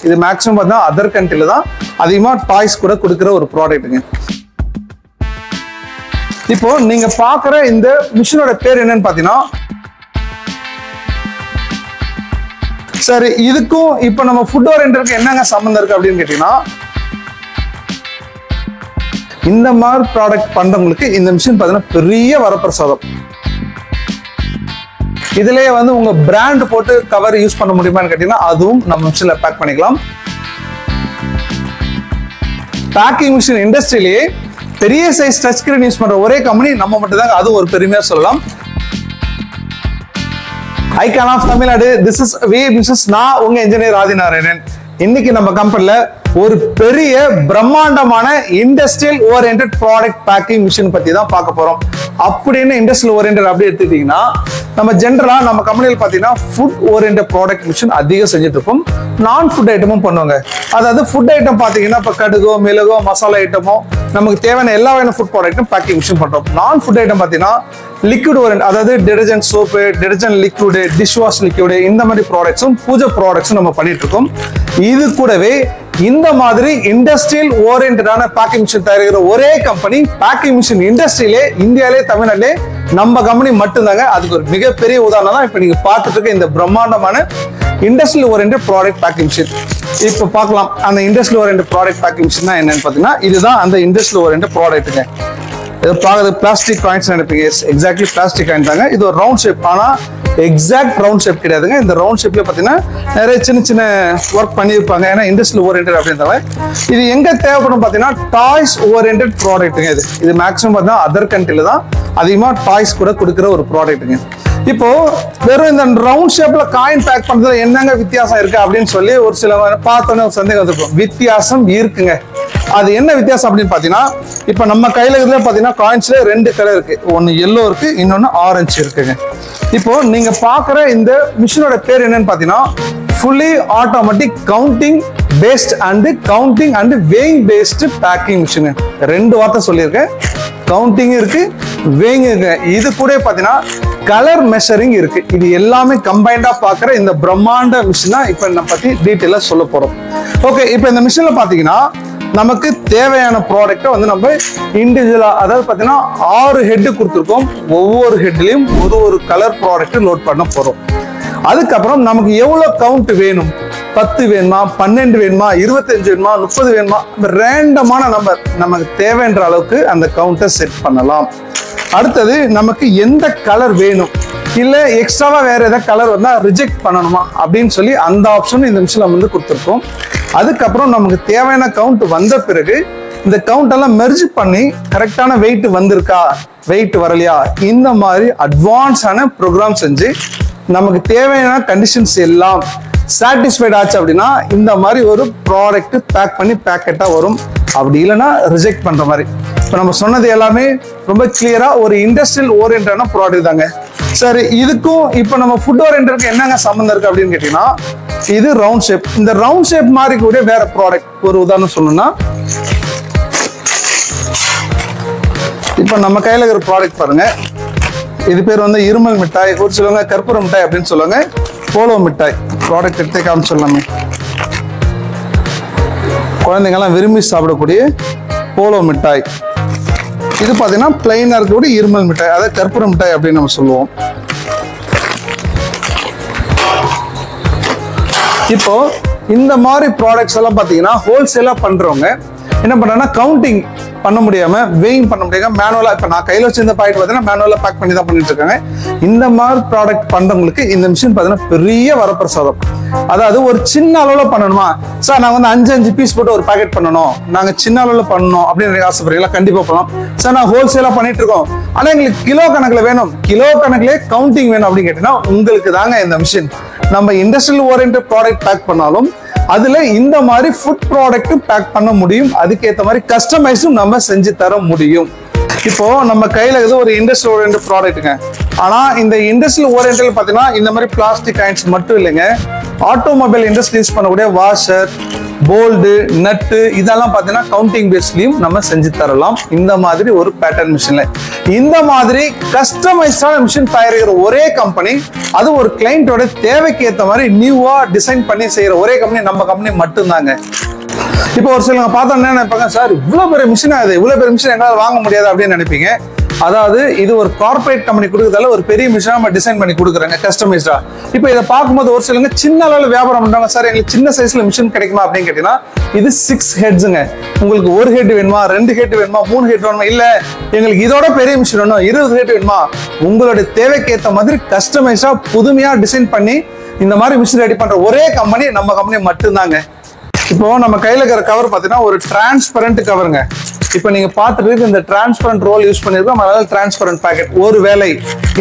இது மேக்ஸிமம் பார்த்தா அதர் கண்ட்ரில தான் அதிகமா டாய்ஸ் கூட கொடுக்குற ஒரு ப்ராடக்ட்டுங்க. இப்போ நீங்க பாக்குற இந்த மிஷினோட பேர் என்னன்னு பாத்தீங்கன்னா, சரி இதுக்கும் இப்போ நம்ம ஃபுட் ஓரியன்டருக்கு என்னங்க சம்பந்தம் இருக்கு அப்படின்னு கேட்டீங்கன்னா, இந்த மாதிரி ப்ராடக்ட் பண்றவங்களுக்கு இந்த மிஷின் பாத்தீங்கன்னா பெரிய வரப்பிரசாதம். இதுலயே வந்து உங்க பிராண்ட் போட்டு கவர் யூஸ் பண்ண முடியுமான்னு கேட்டீங்கன்னா அதுவும் நம்ம மிஷின்ல பேக் பண்ணிக்கலாம். பேக்கிங் மிஷின் இண்டஸ்ட்ரியிலேயே பெரிய சைஸ் டச் ஸ்கிரீன் யூஸ் பண்ற ஒரே கம்பெனி நம்ம மட்டும் தான். அதுவும் ஒரு பெருமையா சொல்லலாம். Icon of Tamil Nadu, this is V business. நான் உங்க இன்ஜினியர் ஆதிநாராயணன். இன்னைக்கு நம்ம கம்பெனில ஒரு பெரிய பிரம்மாண்டமான industrial oriented product packing machine பத்தி தான் பார்க்க போறோம். அப்படின்னு இண்டஸ்ட்ரியல் ஓரியன்டட் அப்படி எடுத்துட்டீங்கன்னா, நம்ம ஜென்ரலா நம்ம கம்பெனியில் பாத்தீங்கன்னா ஃபுட் ஓரியன்டட் ப்ராடக்ட் மிஷின் அதிகம் செஞ்சுட்டு இருக்கோம். நான் ஃபுட் ஐட்டமும் பண்ணுவாங்க. அதாவது ஃபுட் ஐட்டம் பாத்தீங்கன்னா இப்ப கடுகோ மிளகோ மசாலா ஐட்டமோ நமக்கு தேவையான எல்லா வகையான ஃபுட் ப்ராடக்ட்டும் பேக்கிங் மிஷின் பண்றோம். நான் ஃபுட் ஐட்டம் பாத்தீங்கன்னா லிக்விட் ஓரியன்ட், அதாவது detergent soap, detergent liquid, dish wash liquid, இந்த மாதிரி ப்ராடக்ட்ஸும் பூஜை ப்ராடக்ட்ஸும் நம்ம பண்ணிட்டு இருக்கோம். இது கூடவே இந்த மாதிரி இண்டஸ்ட்ரியல் ஓரியன்டான பேக்கிங் மிஷின் தயாரிக்கிற ஒரே கம்பெனி பேக்கிங் மிஷின் இண்டஸ்ட்ரியிலே இந்தியாவிலே தமிழ்நாட்டிலே நம்ம கம்பெனி மட்டும்தாங்க. அதுக்கு ஒரு மிகப்பெரிய உதாரணம் தான் இப்ப நீங்க பார்த்துட்டு இருக்க இந்த பிரம்மாண்டமான industrial oriented product packing machine. இப்போ பார்க்கலாம் அந்த industrial oriented product packing machine தான் என்னன்னு பாத்தீங்கன்னா, இதுதான் அந்த இண்டஸ்ட்ரியல் ஓரியன்டட் ப்ராடக்ட்டுங்க. இது பார்க்கறது பிளாஸ்டிக் காயின்ஸ் நினைப்பீங்க. எக்ஸாக்ட்லி பிளாஸ்டிக் காயின் தாங்க. இது ஒரு ரவுண்ட் ஷேப். ஆனா எக்ஸாக்ட் ரவுண்ட் ஷேப் கிடையாதுங்க. இந்த ரவுண்ட் ஷேப்ல பாத்தீங்கன்னா நிறைய சின்ன சின்ன ஒர்க் பண்ணியிருப்பாங்க. ஏன்னா இண்டஸ்ட்ரியல் ஓரியன்டட் அப்படின்றத இது எங்க தேவைப்படும் பாத்தீங்கன்னா டாய்ஸ் ஓரியன்டட் ப்ராடக்ட்டுங்க. இது மேக்ஸிமம் பார்த்தீங்கன்னா அதர் கண்ட்ரில தான் அதிகமா டாய்ஸ் கூட கொடுக்குற ஒரு ப்ராடக்ட்டுங்க. இப்போ வெறும் இந்த ரவுண்ட் ஷேப்ல காயின் பேக் பண்றதுல என்னங்க வித்தியாசம் இருக்கு அப்படின்னு சொல்லி ஒரு சில பார்த்தோன்னே ஒரு சந்தேகம் வந்துருக்கும். வித்தியாசம் இருக்குங்க. அது என்ன வித்தியாசம் அப்படின்னு பாத்தீங்கன்னா, இப்ப நம்ம கையில இதுல பாத்தீங்கன்னா காயின்ஸ்ல ரெண்டு கலர் இருக்கு. ஒன்னு எல்லோ இருக்கு, இன்னொன்னு ஆரஞ்சு இருக்குங்க. இப்போ நீங்க பாக்குற இந்த மிஷினோட பேர் என்னன்னு பாத்தீங்கன்னா, fully automatic counting paste and counting and weighing paste packing machine. ரெண்டு வார்த்தை சொல்லியிருக்கேன். கவுண்டிங் இருக்கு, வேயிங் இருக்கு. இது கூட பாத்தீங்கன்னா கலர் மெஷரிங் இருக்கு. இது எல்லாமே கம்பைண்டா பாக்குற இந்த பிரம்மாண்ட மிஷின் தான் இப்ப நம்ம பத்தி டீட்டெயிலா சொல்ல போறோம். ஓகே, இப்போ இந்த மிஷின்ல பாத்தீங்கன்னா நமக்கு தேவையான ப்ராடக்ட்டை வந்து நம்ம இண்டிவிஜுவலா, அதாவது பாத்தீங்கன்னா 6 ஹெட் கொடுத்துருக்கோம். ஒவ்வொரு ஹெட்லயும் ஒரு கலர் ப்ராடக்ட் லோட் பண்ண போறோம். அதுக்கப்புறம் நமக்கு எவ்வளவு கவுண்ட் வேணும், 10 வேணுமா, 12 வேணுமா, 25 வேணுமா, 30 வேணுமா, ரேண்டமான நம்பர் நமக்கு தேவைன்ற அளவுக்கு அந்த கவுண்டை செட் பண்ணலாம். அடுத்தது நமக்கு எந்த கலர் வேணும், இல்ல எக்ஸ்ட்ராவா வேற ஏதாவது கலர் வந்தா ரிஜெக்ட் பண்ணணுமா அப்படின்னு சொல்லி அந்த ஆப்ஷன் இந்த மிஷின்ல வந்து கொடுத்துருக்கோம். அதுக்கப்புறம் நமக்கு தேவையான கவுண்ட் வந்த பிறகு இந்த கவுண்ட் எல்லாம் மெர்ஜ் பண்ணி கரெக்டான வெயிட் வந்திருக்கா, வெயிட் வரலையா, இந்த மாதிரி அட்வான்ஸான ப்ரோக்ராம் செஞ்சு நமக்கு தேவையான கண்டிஷன்ஸ் எல்லாம் சாட்டிஸ்ஃபைட் ஆச்சு அப்படின்னா இந்த மாதிரி ஒரு ப்ராடக்ட் பேக் பண்ணி பேக்கெட்டா வரும். அப்படி இல்லைன்னா ரிஜெக்ட் பண்ற மாதிரி. இப்போ நம்ம சொன்னது எல்லாமே ரொம்ப கிளியரா ஒரு இண்டஸ்ட்ரியல் ஓரியன்டான ப்ராடக்ட் தாங்க. சரி, இதுக்கும் இப்போ நம்ம ஃபுட் ஓரியன்டருக்கு என்னங்க சம்பந்தம் இருக்கு அப்படின்னு கேட்டீங்கன்னா, இது ரவுண்ட் ஷேப். இந்த ரவுண்ட் ஷேப் மாதிரி கூட வேற ப்ராடக்ட். ஒரு உதாரணம் சொல்லணும்னா, இப்போ நம்ம கையில இருக்கிற ப்ராடக்ட் பாருங்க. இது பேர் வந்து இருமல் மிட்டாய், ஒரு சொல்லுவாங்க கற்பூர மிட்டாய் அப்படின்னு சொல்லுவாங்க, போலோ மிட்டாய். ப்ராடக்ட் எடுத்து காமிச்சோல்லாமே, குழந்தைங்கெல்லாம் விரும்பி சாப்பிடக்கூடிய போலோ மிட்டாய். இது பாத்தீங்கன்னா பிளைனா இருக்கக்கூடிய இருமல் மிட்டாய், அதாவது கற்பூர மிட்டாய் அப்படின்னு நம்ம சொல்லுவோம். இப்போ இந்த மாதிரி ப்ராடக்ட்ஸ் எல்லாம் பாத்தீங்கன்னா ஹோல்சேலா பண்றவங்க என்ன பண்றாங்கன்னா கவுண்டிங் பண்ண முடியாம, வெயிங் பண்ண முடியாம மேனுவலா, இப்ப நான் கையில வச்சிருந்த பாக்கெட் பாத்தீங்கன்னா மேனுவலா பேக் பண்ணி தான் பண்ணிட்டு இருக்காங்க. இந்த மாதிரி ப்ராடக்ட் பண்றவங்களுக்கு இந்த மிஷின் பாத்தீங்கன்னா பெரிய வரப்பிரசாதம். அதாவது ஒரு சின்ன அளவுல பண்ணணுமா சார், நாங்க வந்து 5 பீஸ் போட்டு ஒரு பாக்கெட் பண்ணணும், நாங்க சின்ன அளவுல பண்ணணும் அப்படின்னு ஆசைப்படுறீங்களா? கண்டிப்பா பண்ணலாம் சார். நான் ஹோல்சேலா பண்ணிட்டு இருக்கோம், ஆனா எங்களுக்கு கிலோ கணக்குல வேணும், கிலோ கணக்குல கவுண்டிங் வேணும் அப்படின்னு கேட்டீங்கன்னா உங்களுக்கு தாங்க இந்த மிஷின். நம்ம இண்டஸ்ட்ரியல் ஓரியன்டட் ப்ராடக்ட் பேக் பண்ணாலும் அதுல இந்த மாதிரி ஃபுட் ப்ராடக்ட் பேக் பண்ண முடியும். அதுக்கேற்ற மாதிரி கஸ்டமைஸும் நம்ம செஞ்சு தர முடியும். இப்போ நம்ம கையில இது ஒரு இண்டஸ்ட்ரியல் ஓரியன்டட் ப்ராடக்ட்டுங்க. ஆனா இந்த இண்டஸ்ட்ரியல் ஓரியன்டல் பாத்தீங்கன்னா இந்த மாதிரி பிளாஸ்டிக் காயின்ஸ் மட்டும் இல்லைங்க, ஆட்டோமொபைல் இண்டஸ்ட்ரி யூஸ் பண்ணக்கூடிய வாஷர், போல்டு நட்டு இதெல்லாம் பார்த்தீங்கன்னா கவுண்டிங் பேஸ்லயும் நம்ம செஞ்சு தரலாம். இந்த மாதிரி ஒரு பேட்டர்ன் மிஷின்ல இந்த மாதிரி கஸ்டமைஸ்டான மிஷின் தயாரிக்கிற ஒரே கம்பெனி, அது ஒரு கிளைண்டோட தேவைக்கு ஏற்ற மாதிரி நியூவா டிசைன் பண்ணி செய்யற ஒரே கம்பெனி நம்ம கம்பெனி மட்டும்தாங்க. இப்போ ஒரு சிலவங்க பார்த்தா என்ன நினைப்பாங்க, சார் இவ்வளவு பெரிய மிஷின் ஆகுது, இவ்வளவு பெரிய மிஷின் எங்களால் வாங்க முடியாது அப்படின்னு நினைப்பீங்க. அதாவது இது ஒரு கார்பரேட் கம்பெனி கொடுக்கறதால ஒரு பெரிய மிஷினா நம்ம டிசைன் பண்ணி கொடுக்குறாங்க கஸ்டமைஸ்டா. இப்போ இதை பார்க்கும்போது ஒரு சிலவங்க சின்ன அளவில் வியாபாரம் பண்றாங்க, சார் எங்களுக்கு சின்ன சைஸ்ல மிஷின் கிடைக்குமா அப்படின்னு கேட்டீங்கன்னா, இது 6 ஹெட்ஸுங்க. உங்களுக்கு ஒரு ஹெட் வேணுமா, 2 ஹெட் வேணுமா, 3 ஹெட் வேணுமா, இல்ல எங்களுக்கு இதோட பெரிய மிஷின் வேணும் 20 ஹெட் வேணுமா, உங்களுடைய தேவைக்கு ஏற்ற மாதிரி கஸ்டமைஸ்டா புதுமையா டிசைன் பண்ணி இந்த மாதிரி மிஷின் ரெடி பண்ற ஒரே கம்பெனி நம்ம கம்பெனி மட்டும்தாங்க. இப்போ நம்ம கையில இருக்கிற கவர் பார்த்தீங்கன்னா ஒரு டிரான்ஸ்பரண்ட் கவருங்க. இப்போ நீங்க பார்த்துட்டு இந்த டிரான்ஸ்பரண்ட் ரோல் யூஸ் பண்ணிருக்கோம், அதாவது டிரான்ஸ்பரண்ட் பாக்கெட். ஒரு வேலை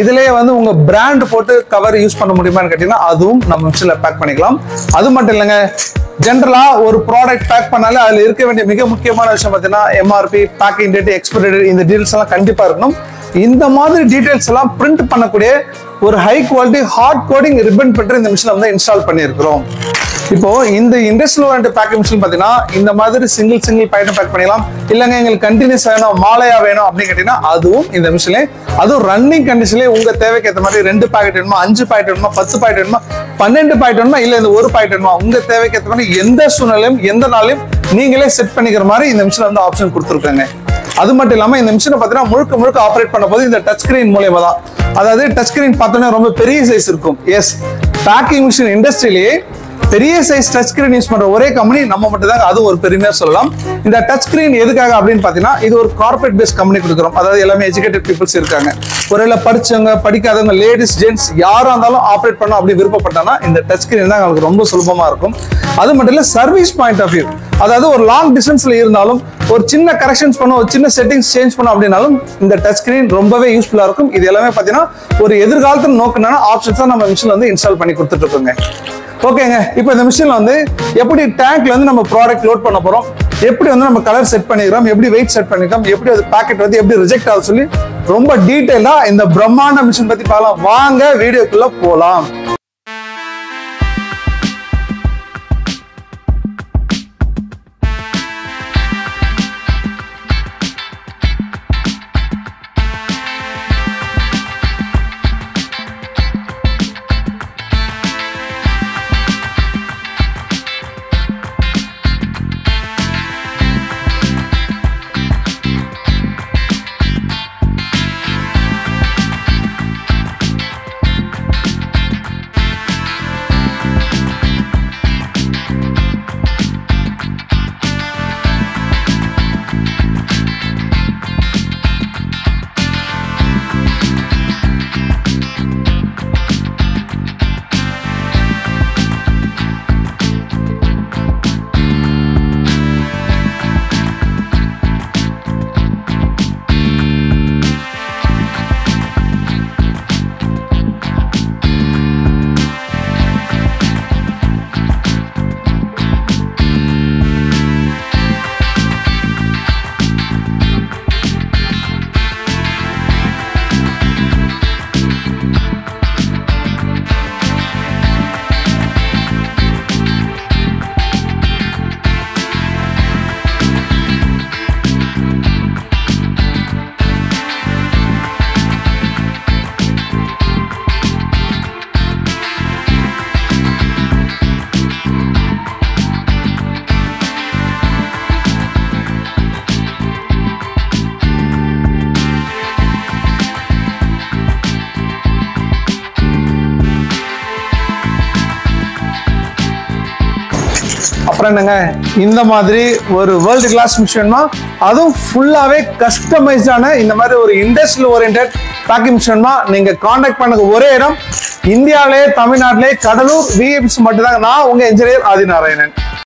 இதுலயே வந்து உங்க பிராண்ட் போட்டு கவர் யூஸ் பண்ண முடியுமான்னு கேட்டீங்கன்னா அதுவும் நம்ம மிஷின்ல பேக் பண்ணிக்கலாம். அது மட்டும் இல்லைங்க, ஜென்ரலா ஒரு ப்ராடக்ட் பேக் பண்ணாலே அதுல இருக்க வேண்டிய மிக முக்கியமான விஷயம் பார்த்தீங்கன்னா MRP, packing date, expiry date, இந்த டீடைல்ஸ் எல்லாம் கண்டிப்பா இருக்கணும். இந்த மாதிரி டீடைல்ஸ் எல்லாம் பிரிண்ட் பண்ணக்கூடிய ஒரு high quality hot coding ribbon printer இந்த மிஷின்ல வந்து இன்ஸ்டால் பண்ணியிருக்கிறோம். இப்போ இந்த இண்டஸ்ட்ரியல் ஓரியன்டட் பேக்கிங் மிஷின் பாத்தீங்கன்னா இந்த மாதிரி சிங்கிள் பாக்கெட் பேக் பண்ணிடலாம். இல்லங்க எங்களுக்கு கண்டினியூஸ் வேணும், மாலையா வேணும் அப்படின்னு கேட்டீங்கன்னா அதுவும் இந்த மிஷின்ல, அதுவும் ரன்னிங் கண்டிஷன்ல உங்க தேவைக்கு ஏற்ற மாதிரி 2 பாக்கெட் வேணுமா, 5 பாக்கெட் வேணுமா, 10 பாக்கெட் வேணுமா, 12 பாக்கெட் வேணுமா, இல்ல இந்த 1 பாக்கெட் வேணுமா, உங்க தேவைக்கு ஏற்ற மாதிரி எந்த சூழ்நிலையும் எந்த நாளையும் நீங்களே செட் பண்ணிக்கிற மாதிரி இந்த மிஷின்ல வந்து ஆப்ஷன் கொடுத்துருக்காங்க. அது மட்டும் இல்லாம இந்த மிஷினை பார்த்தீங்கன்னா முழுக்க ஆப்ரேட் பண்ண போது இந்த டச் ஸ்கிரீன் மூலமா தான். அதாவது டச் ஸ்கிரீன் பார்த்தோன்னா ரொம்ப பெரிய சைஸ் இருக்கும். எஸ், பேக்கிங் மிஷின் இண்டஸ்ட்ரியிலேயே பெரிய சைஸ் டச் ஸ்கிரீன் யூஸ் பண்ற ஒரே கம்பெனி நம்ம மட்டும் தான். அது ஒரு பெருமையா சொல்லலாம். இந்த டச் ஸ்கிரீன் எதுக்காக அப்படின்னு பாத்தீங்கன்னா, இது ஒரு கார்பரேட் பேஸ்ட் கம்பெனி கொடுக்குறோம். அதாவது எல்லாமே எஜுகேட்டட் பீப்புள்ஸ் இருக்காங்க. ஒருவேளை படிச்சவங்க, படிக்காதவங்க, லேடிஸ், ஜென்ட்ஸ் யாரா இருந்தாலும் ஆப்ரேட் பண்ண அப்படி விருப்பப்பட்டானா இந்த டச் ஸ்கிரீன் தான் அவங்களுக்கு ரொம்ப சுலபமா இருக்கும். அது மட்டும் இல்ல, சர்வீஸ் பாயிண்ட் ஆஃப் வியூ, அதாவது ஒரு லாங் டிஸ்டன்ஸ்ல இருந்தாலும் ஒரு சின்ன கரெக்ஷன்ஸ் பண்ண, ஒரு சின்ன செட்டிங்ஸ் சேஞ்ச் பண்ண அப்படின்னாலும் இந்த டச் ஸ்கிரீன் ரொம்பவே யூஸ்ஃபுல்லா இருக்கும். இது எல்லாமே பாத்தீங்கன்னா ஒரு எதிர்காலத்தில் நோக்கினான ஆப்ஷன்ஸ் தான் நம்ம மிஷின்ல வந்து இன்ஸ்டால் பண்ணி கொடுத்துட்டு இருக்கோங்க. ஓகேங்க, இப்போ இந்த மிஷின்ல வந்து எப்படி டேங்க்ல வந்து நம்ம ப்ராடக்ட் லோட் பண்ண போறோம், எப்படி வந்து நம்ம கலர் செட் பண்ணிக்கிறோம், எப்படி வெயிட் செட் பண்ணிக்கிறோம், எப்படி அது பாக்கெட் வந்து எப்படி ரிஜெக்ட் ஆகுது சொல்லி ரொம்ப டீடைலா இந்த பிரம்மாண்ட மிஷின் பத்தி பார்க்கலாம். வாங்க வீடியோக்குள்ள போலாம். அப்புறம் என்னங்க, இந்த மாதிரி ஒரு வேர்ல்டு கிளாஸ் மிஷின்னா அதுவும் ஃபுல்லாவே கஸ்டமைஸ்டான இந்த மாதிரி ஒரு இண்டஸ்ட்ரியல் ஓரியன்டட் பேக்கிங் மிஷின்னா நீங்க கான்டாக்ட் பண்ணுங்க ஒரே இடம் இந்தியாவிலே, தமிழ்நாட்டிலே, கடலூர், விஎம்சி மட்டும் தான். நான் உங்க இன்ஜினியர் ஆதிநாராயணன்.